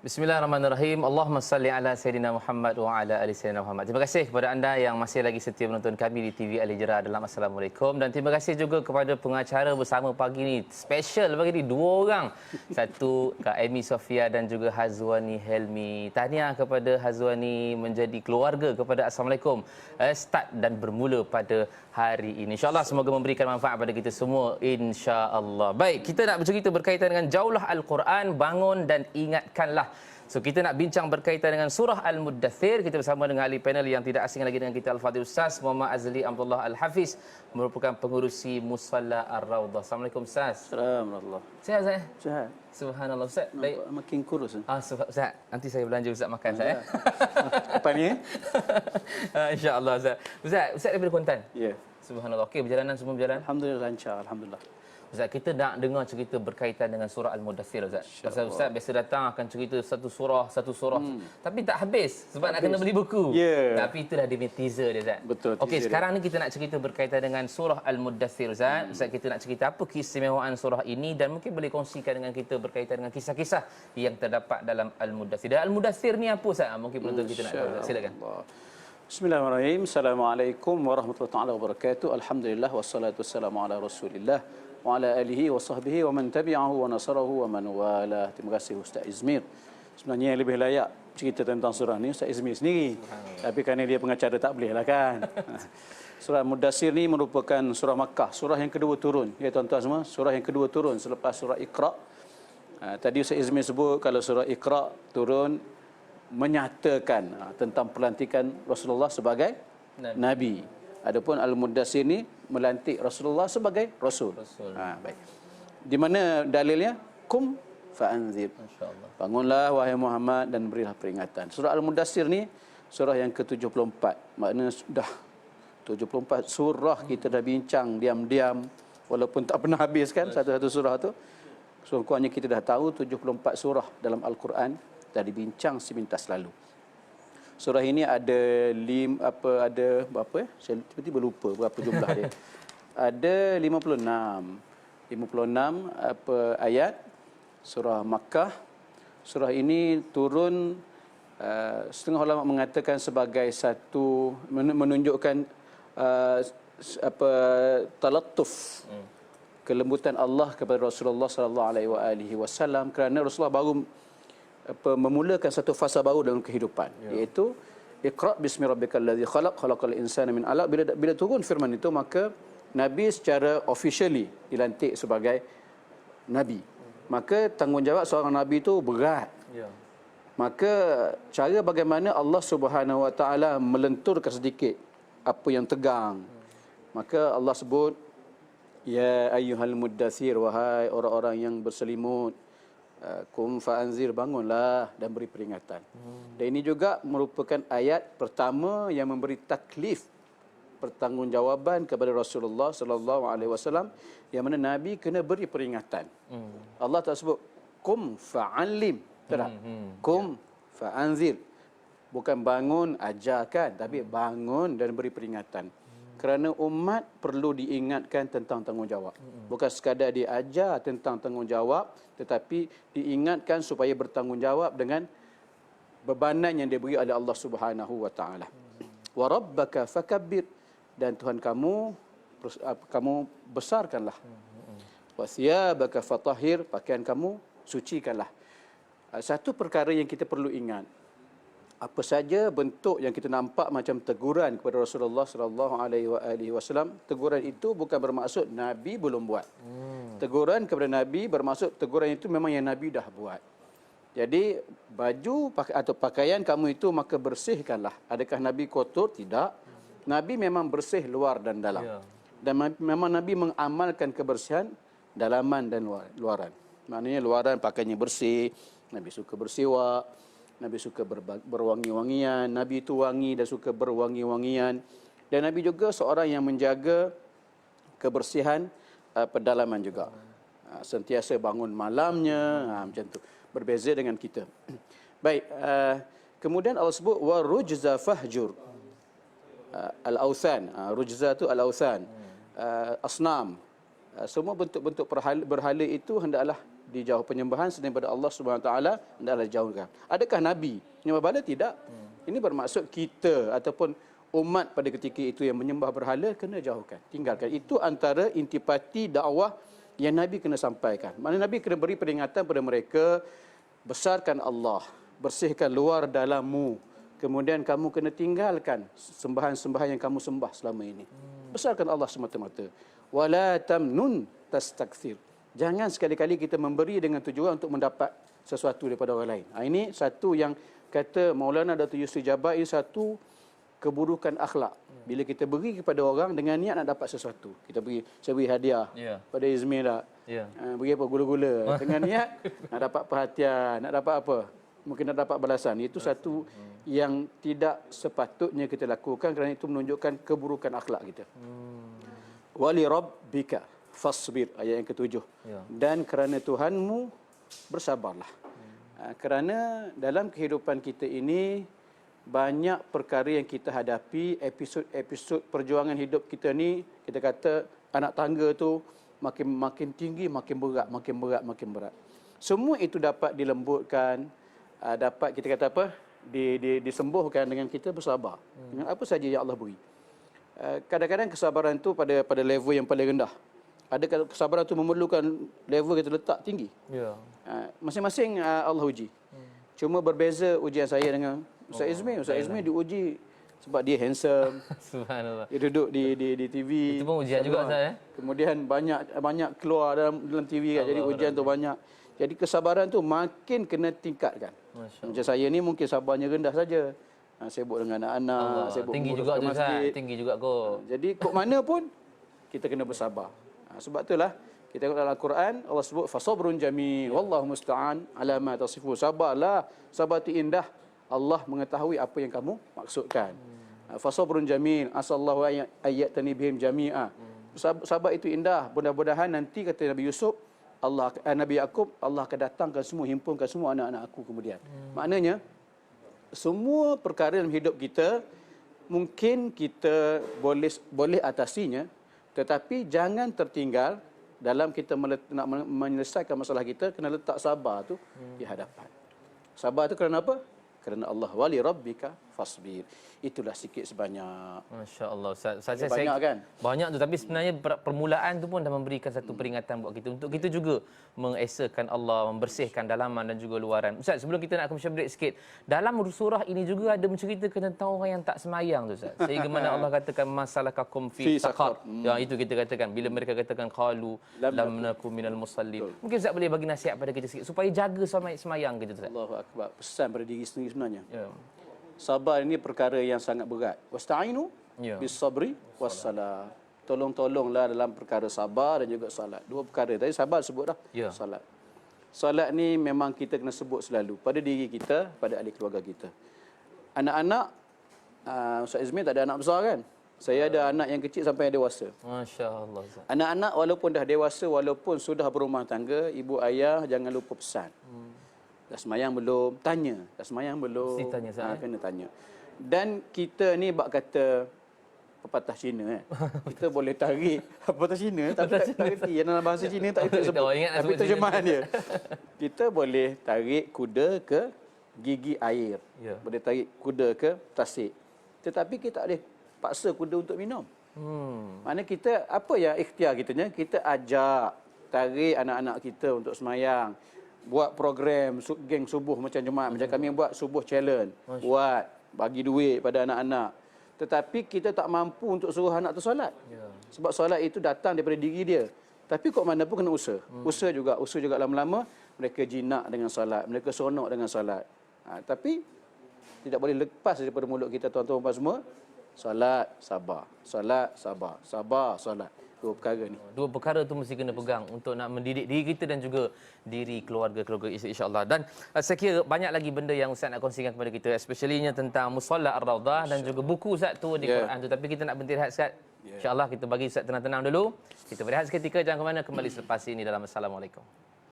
Bismillahirrahmanirrahim. Allahumma salli ala Sayyidina Muhammad wa ala ali Sayyidina Muhammad. Terima kasih kepada anda yang masih lagi setia menonton kami di TV Al-Hijrah dalam Assalamualaikum. Dan terima kasih juga kepada pengacara bersama pagi ni. Special pagi ni, dua orang. Satu Kak Amy Sofia dan juga Hazwani Helmi. Tahniah kepada Hazwani menjadi keluarga kepada Assalamualaikum. Start dan bermula pada hari ini. InsyaAllah semoga memberikan manfaat pada kita semua. InsyaAllah. Baik, kita nak bercerita berkaitan dengan jauhlah Al-Quran, bangun dan ingatkanlah. So kita nak bincang berkaitan dengan surah Al-Muddathir. Kita bersama dengan ahli panel yang tidak asing lagi dengan kita, Al-Fadhil Ustaz Muhammad Azli Abdullah Al-Hafiz, merupakan pengurusi Musalla Ar-Rawdah. Assalamualaikum Ustaz. Assalamualaikum. Sihat Ustaz? Sihat. Subhanallah Ustaz. Baik. Makin kurus. Ustaz, nanti saya belanja Ustaz makan Ustaz. Apa ni? InsyaAllah Ustaz. Ustaz daripada Kuantan? Ya. Subhanallah. Okey, perjalanan semua berjalan? Alhamdulillah lancar, alhamdulillah. Ustaz, kita nak dengar cerita berkaitan dengan surah Al-Muddathir Ustaz. Pasal Ustaz biasa datang akan cerita satu surah. Tapi tak habis sebab nak kena beli buku. Tapi itulah dia punya teaser dia Ustaz. Betul. Okey, sekarang ni kita nak cerita berkaitan dengan surah Al-Muddathir Ustaz. Ustaz, kita nak cerita apa keistimewaan surah ini dan mungkin boleh kongsikan dengan kita berkaitan dengan kisah-kisah yang terdapat dalam Al-Muddathir. Dan Al-Muddathir ni apa Ustaz? Mungkin penonton kita nak tahu. Silakan. Bismillahirrahmanirrahim. Assalamualaikum warahmatullahi wabarakatuh. Alhamdulillah wassalatu wassalamu ala Rasulillah wa ala alihi wa sahbihi wa man tabi'ahu wa nasarahu wa man wala. Terima kasih Ustaz Izmir. Sebenarnya yang lebih layak cerita tentang surah ni Ustaz Izmir sendiri. Tapi kerana dia pengacara tak boleh lah kan. Surah Muddathir ni merupakan surah Makkah, surah yang kedua turun. Ya tuan-tuan semua, surah yang kedua turun selepas surah Iqra. Tadi Ustaz Izmir sebut kalau surah Iqra turun menyatakan tentang pelantikan Rasulullah sebagai Nabi. Adapun Al-Muddathir ni melantik Rasulullah sebagai Rasul. Baik. Di mana dalilnya? Qum fa'anzir. Bangunlah wahai Muhammad dan berilah peringatan. Surah Al-Muddathir ni surah yang ke-74. Maknanya sudah 74 surah kita dah bincang diam-diam walaupun tak pernah habis kan satu-satu surah tu. So kurangnya kita dah tahu 74 surah dalam Al-Quran dah dibincang sepintas lalu. Surah ini ada berapa ya? Saya tiba-tiba lupa berapa jumlah dia. Ada 56 ayat surah Makkah. Surah ini turun setengah ulama mengatakan sebagai satu menunjukkan talattuf, kelembutan Allah kepada Rasulullah sallallahu alaihi wasallam kerana Rasulullah baru memulakan satu fasa baru dalam kehidupan, iaitu Iqra bismi rabbikal ladzi khalaq khalaqal insana min 'alaq. Bila turun firman itu, maka Nabi secara officially dilantik sebagai Nabi. Maka tanggungjawab seorang Nabi itu berat. Maka cara bagaimana Allah Subhanahu Wa Taala melenturkan sedikit apa yang tegang. Maka Allah sebut, ya ayyuhal muddathir, wahai orang-orang yang berselimut, qum fa'anzir, bangunlah dan beri peringatan. Dan ini juga merupakan ayat pertama yang memberi taklif, pertanggungjawaban kepada Rasulullah sallallahu alaihi wasallam, yang mana Nabi kena beri peringatan. Allah tak sebut qum fa'allim, tak? Qum fa'anzir. Bukan bangun ajarkan, tapi bangun dan beri peringatan. Kerana umat perlu diingatkan tentang tanggungjawab. Bukan sekadar diajar tentang tanggungjawab, tetapi diingatkan supaya bertanggungjawab dengan bebanan yang diberi oleh Allah Subhanahu Wa Taala. Wa rabbaka fakabbir, dan Tuhan kamu besarkanlah. Wa thiyabaka fatahhir, pakaian kamu sucikanlah. Satu perkara yang kita perlu ingat, apa saja bentuk yang kita nampak macam teguran kepada Rasulullah sallallahu alaihi wasallam, teguran itu bukan bermaksud Nabi belum buat. Teguran kepada Nabi bermaksud teguran itu memang yang Nabi dah buat. Jadi baju atau pakaian kamu itu maka bersihkanlah. Adakah Nabi kotor? Tidak. Nabi memang bersih luar dan dalam. Dan memang Nabi mengamalkan kebersihan dalaman dan luaran. Maknanya luaran pakaiannya bersih, Nabi suka bersiwak, Nabi suka berwangi-wangian, Nabi itu wangi dan suka berwangi-wangian. Dan Nabi juga seorang yang menjaga kebersihan pedalaman juga. Sentiasa bangun malamnya, macam tu. Berbeza dengan kita. Baik, Kemudian Allah sebut wa rujza fahjur. Al-authan, rujza tu al-authan. Asnam. Semua bentuk-bentuk berhala itu hendaklah dijauh, penyembahan selain daripada Allah Subhanahu Wa Taala hendaklah dijauhkan. Adakah nabi menyembah berhala? Tidak. Ini bermaksud kita ataupun umat pada ketika itu yang menyembah berhala kena jauhkan, tinggalkan. Itu antara intipati dakwah yang Nabi kena sampaikan. Maknanya Nabi kena beri peringatan pada mereka, besarkan Allah, bersihkan luar dalammu. Kemudian kamu kena tinggalkan sembahan-sembahan yang kamu sembah selama ini. Besarkan Allah semata-mata. Wala tamnun tastakthir. Jangan sekali-kali kita memberi dengan tujuan untuk mendapat sesuatu daripada orang lain. Ini satu yang kata Maulana Datuk Yusri Jabat, ini satu keburukan akhlak. Bila kita beri kepada orang dengan niat nak dapat sesuatu. Kita beri, saya beri hadiah pada Izmir tak? Beri apa, gula-gula. Dengan niat nak dapat perhatian, nak dapat apa? Mungkin nak dapat balasan. Itu satu yang tidak sepatutnya kita lakukan, kerana itu menunjukkan keburukan akhlak kita. Wali rabbika fasbir, ayat yang ke-7. Dan kerana Tuhanmu bersabarlah. Kerana dalam kehidupan kita ini banyak perkara yang kita hadapi, episod perjuangan hidup kita ni, kita kata anak tangga tu makin tinggi, makin berat. Semua itu dapat dilembutkan, dapat kita kata apa? Disembuhkan dengan kita bersabar. Dengan apa saja yang Allah beri. Kadang-kadang kesabaran tu pada level yang paling rendah. Ada kesabaran tu memerlukan level kita letak tinggi. Masing-masing Allah uji. Cuma berbeza ujian saya dengan Ustaz Izmir. Ustaz Izmir diuji sebab dia handsome. Subhanallah. Dia duduk di TV. Itu pun ujian juga Ustaz. Kemudian banyak keluar dalam TV kan. Jadi ujian tu banyak. Jadi kesabaran tu makin kena tingkatkan. Macam saya ni mungkin sabarnya rendah saja. Sibuk dengan anak-anak, sibuk tinggi juga tu Ustaz. Tinggi juga kau. Jadi kok mana pun kita kena bersabar. Sebab itulah kita tengok dalam Al-Quran Allah sebut fasabrun jamil wallahu musta'an ala ma tasifun. Sabarlah, sabar itu indah. Allah mengetahui apa yang kamu maksudkan. Fasabrun jamil asallahu ayyatani bihim jami'a. Sabar itu indah. Mudah-mudahan nanti kata Nabi Yusuf, Nabi Yaqub, Allah akan datangkan semua, himpunkan semua anak-anak aku kemudian. Maknanya semua perkara dalam hidup kita mungkin kita boleh atasinya, tetapi jangan tertinggal dalam kita nak menyelesaikan masalah kita, kena letak sabar tu di hadapan. Sabar tu kerana apa? Kerana Allah wali rabbika fasbir. Itulah sikit sebanyak. Masya-Allah Ustaz. Banyak kan? Banyak tu, tapi sebenarnya permulaan tu pun dah memberikan satu peringatan buat kita untuk kita juga mengesakan Allah, membersihkan dalaman dan juga luaran. Ustaz, sebelum kita nak commercial break sikit, dalam surah ini juga ada menceritakan tentang orang yang tak semayang tu Ustaz. Sehingga mana Allah katakan masalakakum fi saqar. Ya, itu kita katakan bila mereka katakan qalu lam nakum minal musallin. Mungkin Ustaz boleh bagi nasihat pada kita sikit supaya jaga semayang kita Ustaz. Allahu akbar. Pesan pada diri sendiri sebenarnya. Sabar ini perkara yang sangat berat. Wasta'inu bis-sabri was-salah. Tolong-tolonglah dalam perkara sabar dan juga salat. Dua perkara. Tadi sabar sebut dah. Salat. Salat ni memang kita kena sebut selalu pada diri kita, pada ahli keluarga kita. Anak-anak, Ustaz Izmir tak ada anak besar kan? Saya ada anak yang kecil sampai yang dewasa. Masya-Allah. Anak-anak walaupun dah dewasa, walaupun sudah berumah tangga, ibu ayah jangan lupa pesan. Dah semayang belum? Tanya. Dah semayang belum? Mesti tanya saya. Kena tanya. Dan kita ni bak kata pepatah Cina kita boleh tarik pepatah Cina tapi tak reti. Yang dalam bahasa Cina tak reti sebut. Tapi terjemahan dia. Kita boleh tarik kuda ke gigi air. Boleh tarik kuda ke tasik. Tetapi kita tak boleh paksa kuda untuk minum. Maknanya kita, apa yang ikhtiar kitanya? Kita ajak, tarik anak-anak kita untuk semayang. Buat program geng subuh macam jemaah, macam kami buat subuh challenge, buat bagi duit pada anak-anak. Tetapi kita tak mampu untuk suruh anak tu solat. Sebab solat itu datang daripada diri dia. Tapi kok mana pun kena usaha. Usaha juga lama-lama mereka jinak dengan solat, mereka seronok dengan solat. Tapi tidak boleh lepas daripada mulut kita tuan-tuan semua. Solat, sabar. Solat, sabar. Sabar, solat. Dua perkara ni. Dua perkara tu mesti kena pegang untuk nak mendidik diri kita dan juga diri keluarga-keluarga insya-Allah. Dan saya kira banyak lagi benda yang Ustaz nak kongsikan kepada kita, especially-nya tentang Musalla Ar-Raudhah dan juga buku Ustaz tu di Quran tu. Tapi kita nak berhenti rehat Ustaz. Insya-Allah kita bagi Ustaz tenang-tenang dulu. Kita berehat seketika, jangan ke mana, kembali selepas ini dalam Assalamualaikum.